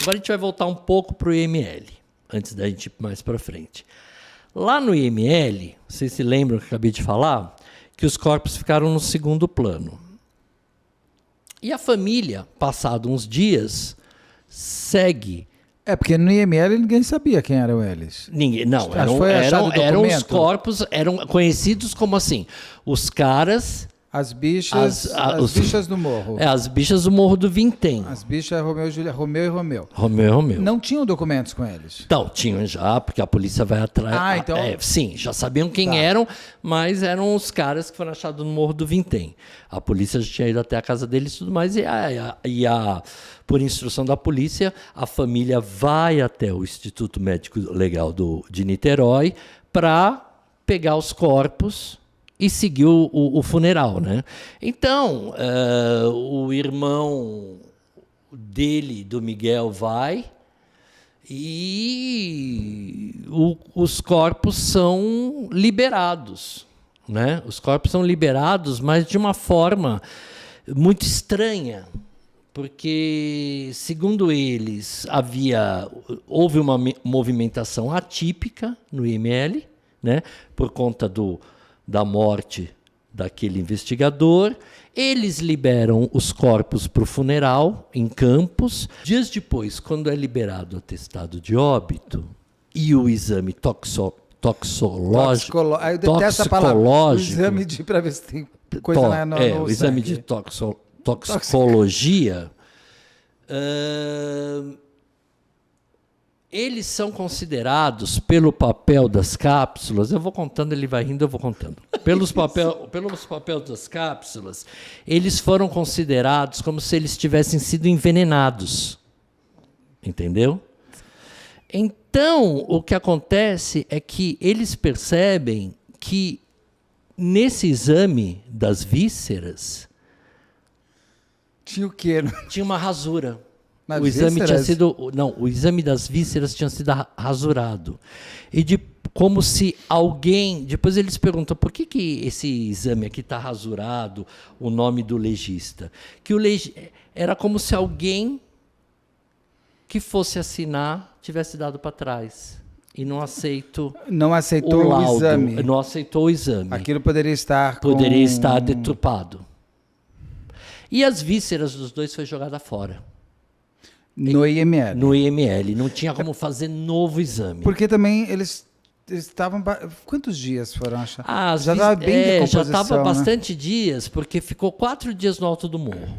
Agora a gente vai voltar um pouco para o IML, antes da gente ir mais para frente. Lá no IML, vocês se lembram que eu acabei de falar? Que os corpos ficaram no segundo plano. E a família, passado uns dias, segue. Porque no IML ninguém sabia quem era o Ellis. Ninguém, não, eram os corpos, eram conhecidos como assim, os caras... As bichas do morro. As bichas do Morro do Vintém. As bichas Romeu e Julieta, Romeu e Romeu. Romeu e Romeu. Não tinham documentos com eles? Então, tinham já, porque a polícia vai atrás. Então... sim, já sabiam quem eram, mas eram os caras que foram achados no Morro do Vintém. A polícia já tinha ido até a casa deles e tudo mais, por instrução da polícia, a família vai até o Instituto Médico Legal de Niterói para pegar os corpos e seguiu o funeral, né? Então, o irmão dele, do Miguel, vai e os corpos são liberados, né? Os corpos são liberados, mas de uma forma muito estranha, porque, segundo eles, houve uma movimentação atípica no IML, né? Por conta da morte daquele investigador. Eles liberam os corpos para o funeral em Campos. Dias depois, quando é liberado o atestado de óbito e o exame toxicológico... Eu detesto essa palavra. O exame para ver se tem coisa no o exame de toxicologia... eles são considerados, pelo papel das cápsulas, eu vou contando, ele vai rindo, eu vou contando. Pelos papéis das cápsulas, eles foram considerados como se eles tivessem sido envenenados. Entendeu? Então, o que acontece é que eles percebem que, nesse exame das vísceras... Tinha o quê? Tinha uma rasura. O exame tinha sido, o exame das vísceras tinha sido rasurado. Como se alguém... Depois eles perguntam por que esse exame aqui está rasurado, o nome do legista. Era como se alguém que fosse assinar tivesse dado para trás. E não aceitou o exame. Não aceitou o exame. Aquilo poderia estar deturpado. E as vísceras dos dois foi jogada fora. No IML. No IML. Não tinha como fazer novo exame. Porque também eles estavam... Quantos dias foram achados? Já estava bem decomposição, já estava bastante dias, porque ficou 4 dias no alto do morro.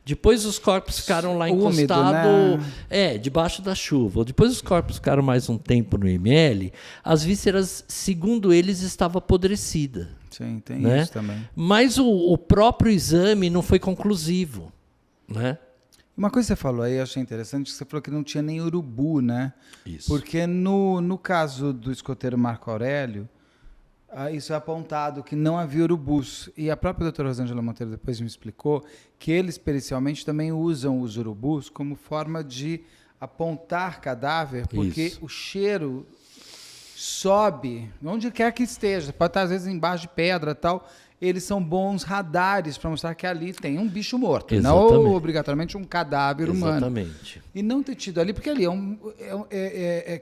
Depois os corpos ficaram lá encostados, né? Debaixo da chuva. Depois os corpos ficaram mais um tempo no IML. As vísceras, segundo eles, estavam apodrecidas. Sim, tem né? isso também. Mas o próprio exame não foi conclusivo, né? Uma coisa que você falou aí, eu achei interessante, que você falou que não tinha nem urubu, né? Isso. Porque no caso do escoteiro Marco Aurélio, isso é apontado que não havia urubus. E a própria doutora Rosângela Monteiro depois me explicou que eles, pericialmente, também usam os urubus como forma de apontar cadáver, porque o cheiro sobe, onde quer que esteja, pode estar às vezes embaixo de pedra e tal. Eles são bons radares para mostrar que ali tem um bicho morto, exatamente. Não obrigatoriamente um cadáver humano. Exatamente. E não ter tido ali, porque ali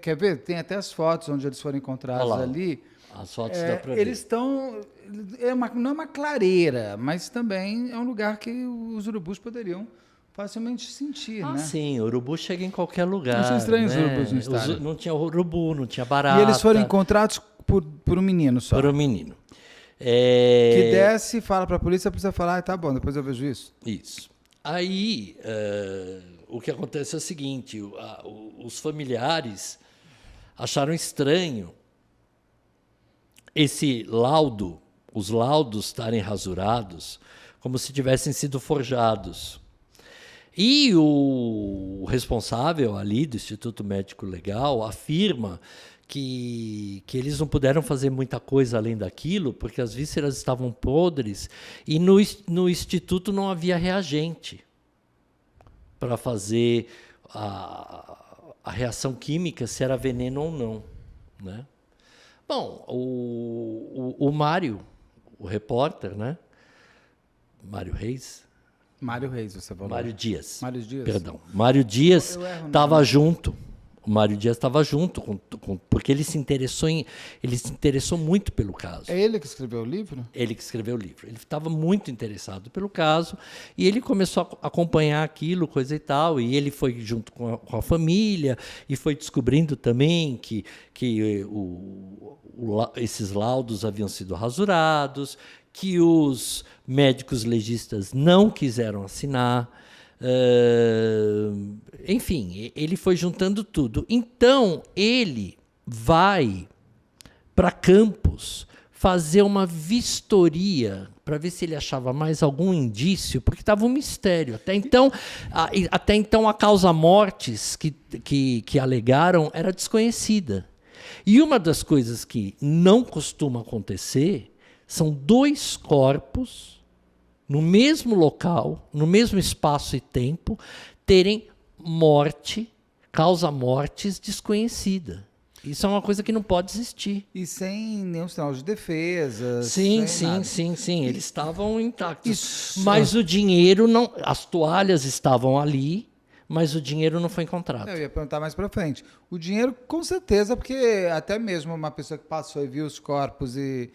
quer ver? Tem até as fotos onde eles foram encontrados ali. As fotos dá para ver. Eles estão... não é uma clareira, mas também é um lugar que os urubus poderiam facilmente sentir, né? Sim, o urubu chega em qualquer lugar. Acho estranho os urubus no estádio. Não tinha urubu, não tinha barata. E eles foram encontrados por um menino só. Por um menino. Que desce e fala para a polícia falar, tá bom, depois eu vejo isso. Isso. Aí, o que acontece é o seguinte, os familiares acharam estranho esse laudo, os laudos estarem rasurados, como se tivessem sido forjados. E o responsável ali do Instituto Médico Legal afirma que eles não puderam fazer muita coisa além daquilo, porque as vísceras estavam podres e no instituto não havia reagente para fazer a reação química, se era veneno ou não, né? Bom, o Mário, o repórter, né? Mário Reis, Mário Reis, você falou. Mário Dias. Mário Dias. Perdão. Mário Dias Eu erro, estava junto. O Mário Dias estava junto, porque ele se interessou muito pelo caso. É ele que escreveu o livro? Ele que escreveu o livro. Ele estava muito interessado pelo caso e ele começou a acompanhar aquilo, coisa e tal. E ele foi junto com a família e foi descobrindo também que esses laudos haviam sido rasurados, que os médicos legistas não quiseram assinar. Enfim, ele foi juntando tudo. Então, ele vai para Campos fazer uma vistoria para ver se ele achava mais algum indício, porque estava um mistério. Até então a causa-mortes que alegaram era desconhecida. E uma das coisas que não costuma acontecer são 2 corpos no mesmo local, no mesmo espaço e tempo, terem causa-mortes desconhecida. Isso é uma coisa que não pode existir. E sem nenhum sinal de defesa. Sim. Eles estavam intactos. Mas o dinheiro não. As toalhas estavam ali, mas o dinheiro não foi encontrado. Eu ia perguntar mais para frente. O dinheiro, com certeza, porque até mesmo uma pessoa que passou e viu os corpos e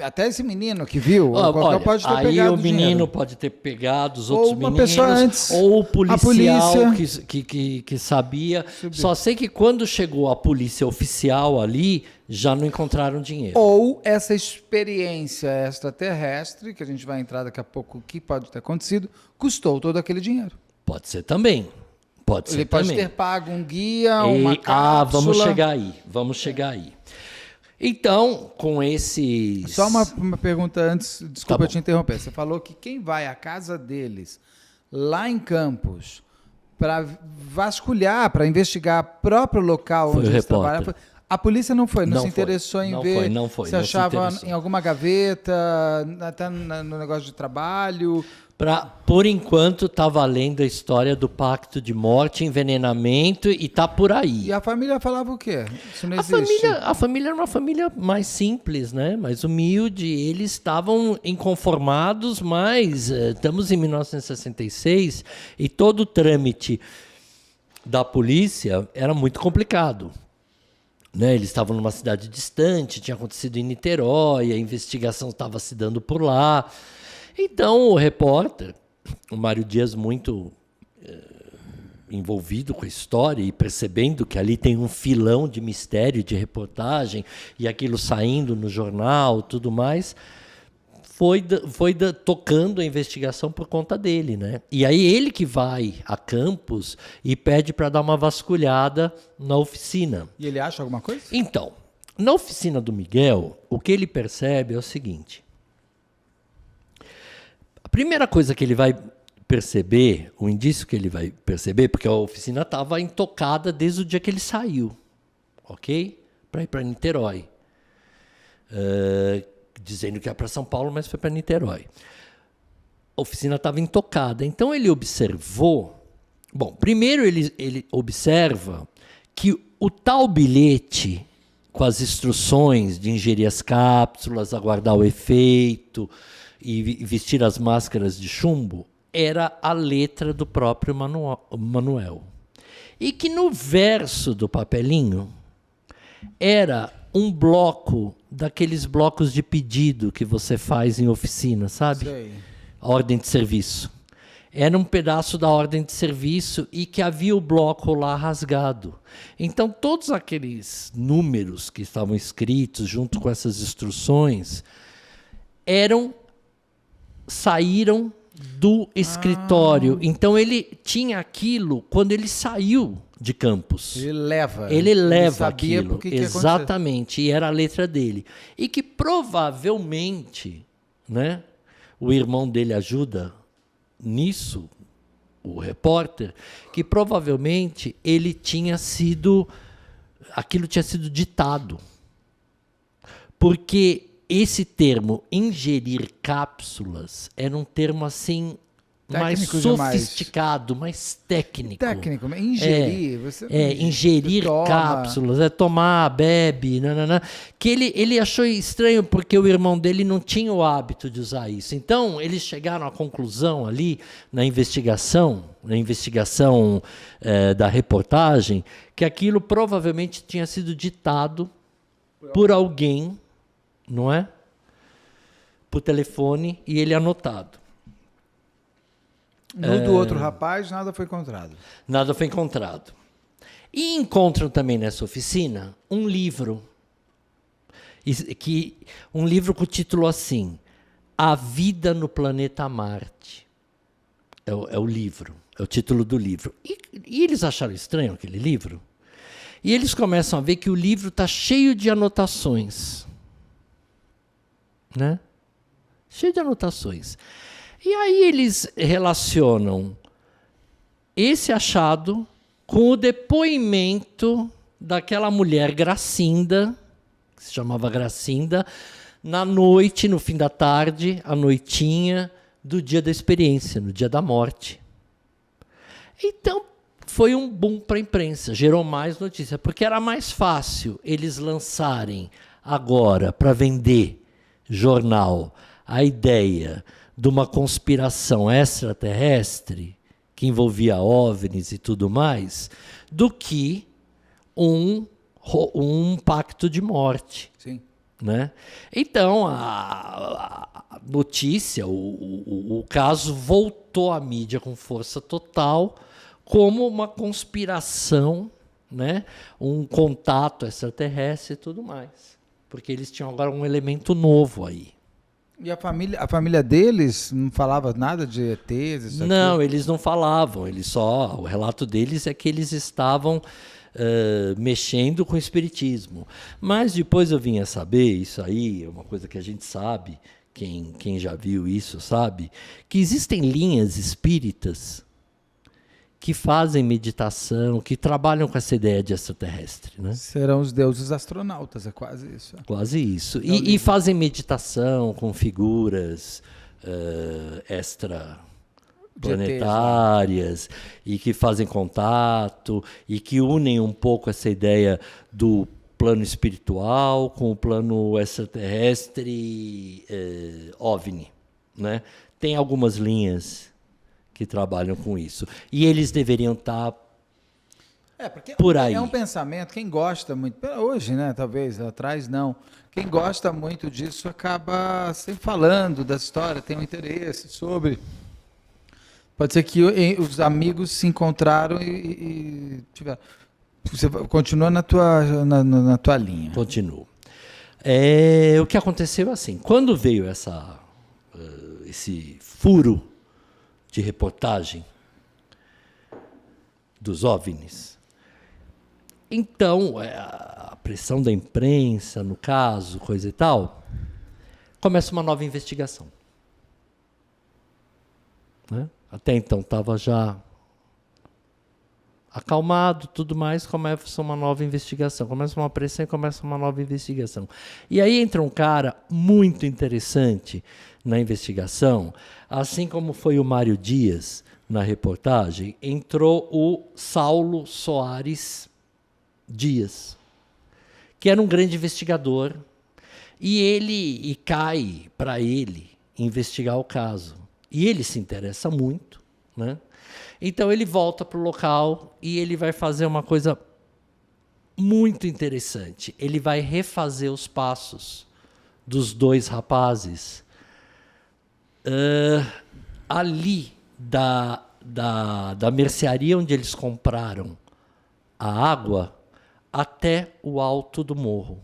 até esse menino que viu, olha, pode ter aí pegado o menino dinheiro. pode ter pegado os outros Ou uma meninos, pessoa antes, ou o policial a polícia. que sabia. Subiu. Só sei que quando chegou a polícia oficial ali, já não encontraram dinheiro. Ou essa experiência extraterrestre, que a gente vai entrar daqui a pouco, o que pode ter acontecido, custou todo aquele dinheiro. Pode ser também. Pode ser Ele pode também. ter pago um guia, uma cápsula. Vamos chegar aí. Então, com esses... Só uma pergunta antes, desculpa Tá eu te interromper. Você falou que quem vai à casa deles, lá em Campos, para vasculhar, para investigar o próprio local Foi onde o eles repórter. trabalhavam, a polícia não foi, não se Não foi, interessou em não ver foi, não foi, se não se achava interessou. em alguma gaveta, até no negócio de trabalho. Por enquanto, está valendo a história do pacto de morte, envenenamento e está por aí. E a família falava o quê? Isso não A existe. família era uma família mais simples, né? Mais humilde. Eles estavam inconformados, mas estamos em 1966 e todo o trâmite da polícia era muito complicado. Né? Eles estavam numa cidade distante, tinha acontecido em Niterói, a investigação estava se dando por lá. Então, o repórter, o Mário Dias, muito envolvido com a história e percebendo que ali tem um filão de mistério, de reportagem, e aquilo saindo no jornal, tudo mais, foi tocando a investigação por conta dele. Né? E aí ele que vai a Campos e pede para dar uma vasculhada na oficina. E ele acha alguma coisa? Então, na oficina do Miguel, o que ele percebe é o seguinte... A primeira coisa que ele vai perceber, o indício que ele vai perceber, porque a oficina estava intocada desde o dia que ele saiu, ok? Para ir para Niterói. Dizendo que ia para São Paulo, mas foi para Niterói. A oficina estava intocada. Então ele observou... Bom, primeiro ele observa que o tal bilhete, com as instruções de ingerir as cápsulas, aguardar o efeito... e vestir as máscaras de chumbo, era a letra do próprio Manuel. E que no verso do papelinho era um bloco, daqueles blocos de pedido que você faz em oficina, sabe? Sei. A ordem de serviço. Era um pedaço da ordem de serviço e que havia o bloco lá rasgado. Então, todos aqueles números que estavam escritos junto com essas instruções saíram do escritório. Então ele tinha aquilo quando ele saiu de Campos. Ele leva. Ele leva sabia aquilo. porque que ia acontecer. Exatamente. E era a letra dele. E que provavelmente, né, o irmão dele ajuda nisso, o repórter, que provavelmente aquilo tinha sido ditado. Porque esse termo, ingerir cápsulas, era um termo assim mais Técnico demais. sofisticado, mais técnico. Técnico, ingerir. Você Ingerir toma. cápsulas, tomar, bebe, nananã, que ele achou estranho porque o irmão dele não tinha o hábito de usar isso. Então, eles chegaram à conclusão ali, na investigação da reportagem, que aquilo provavelmente tinha sido ditado por alguém, não é? Por telefone, e ele anotado. No do outro rapaz, nada foi encontrado. Nada foi encontrado. E encontram também nessa oficina um livro. Um livro com o título assim: A Vida no Planeta Marte. É o livro, é o título do livro. E eles acharam estranho aquele livro. E eles começam a ver que o livro está cheio de anotações. Né? Cheio de anotações. E aí eles relacionam esse achado com o depoimento daquela mulher Gracinda, que se chamava Gracinda, na noite, no fim da tarde, à noitinha do dia da experiência, no dia da morte. Então, foi um boom para a imprensa, gerou mais notícia, porque era mais fácil eles lançarem agora, para vender jornal, a ideia de uma conspiração extraterrestre que envolvia OVNIs e tudo mais, do que um pacto de morte. Sim. Né? Então, a notícia, o caso voltou à mídia com força total como uma conspiração, né? Um contato extraterrestre e tudo mais. Porque eles tinham agora um elemento novo aí. E a família deles não falava nada de ETs? Isso Não, aqui? eles não falavam. O relato deles é que eles estavam mexendo com o espiritismo. Mas depois eu vim a saber, isso aí é uma coisa que a gente sabe, quem já viu isso sabe, que existem linhas espíritas que fazem meditação, que trabalham com essa ideia de extraterrestre. Né? Serão os deuses astronautas, é quase isso. Quase isso. E fazem meditação com figuras extraplanetárias, e que fazem contato, e que unem um pouco essa ideia do plano espiritual com o plano extraterrestre OVNI. Né? Tem algumas linhas que trabalham com isso. E eles deveriam estar porque por aí. É um pensamento, quem gosta muito, hoje, né, talvez, atrás não, quem gosta muito disso acaba sempre falando da história, tem um interesse sobre. Pode ser que os amigos se encontraram e tiveram. Você continua na tua linha. Continuo. O que aconteceu assim, quando veio esse furo de reportagem dos OVNIs, então a pressão da imprensa, no caso, coisa e tal, começa uma nova investigação. Né? Até então estava já acalmado, tudo mais, começa uma nova investigação. Começa uma pressão e começa uma nova investigação. E aí entra um cara muito interessante na investigação, assim como foi o Mário Dias na reportagem, entrou o Saulo Soares Dias, que era um grande investigador, e cai para ele investigar o caso. E ele se interessa muito, né? Então ele volta para o local e ele vai fazer uma coisa muito interessante. Ele vai refazer os passos dos dois rapazes ali da mercearia onde eles compraram a água até o alto do morro.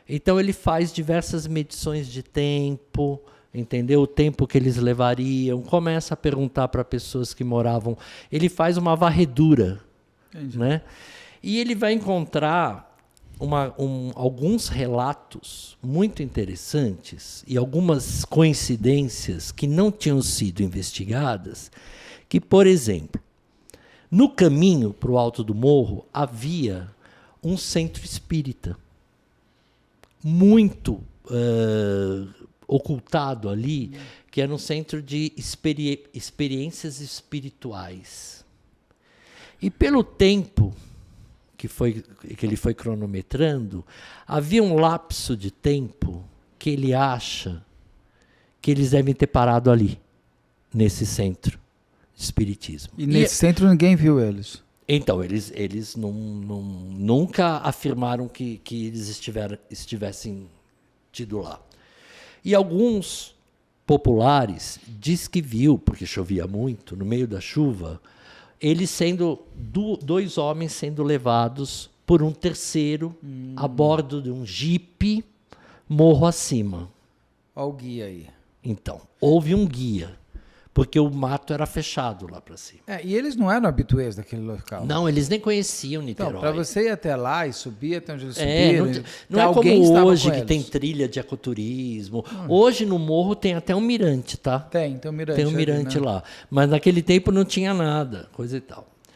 Então ele faz diversas medições de tempo, entendeu? O tempo que eles levariam, começa a perguntar para pessoas que moravam. Ele faz uma varredura, né? E ele vai encontrar alguns relatos muito interessantes e algumas coincidências que não tinham sido investigadas, que, por exemplo, no caminho para o alto do morro havia um centro espírita muito ocultado ali, que era um centro de experiências espirituais. E pelo tempo que ele foi cronometrando, havia um lapso de tempo que ele acha que eles devem ter parado ali, nesse centro de espiritismo. E nesse centro ninguém viu eles? Então, eles nunca afirmaram que eles estivessem tido lá. E alguns populares diz que viu, porque chovia muito, no meio da chuva, eles sendo dois homens sendo levados por um terceiro a bordo de um jipe morro acima. Olha o guia aí. Então, houve um guia, porque o mato era fechado lá para cima. E eles não eram habituês daquele local? Não, eles nem conheciam Niterói. Então, para você ir até lá e subir até onde eles subiram... Não é como hoje que tem trilha de ecoturismo. Hoje no morro tem até um mirante, tá? Tem um mirante. Tem um mirante ali, né? lá. Mas naquele tempo não tinha nada, coisa e tal.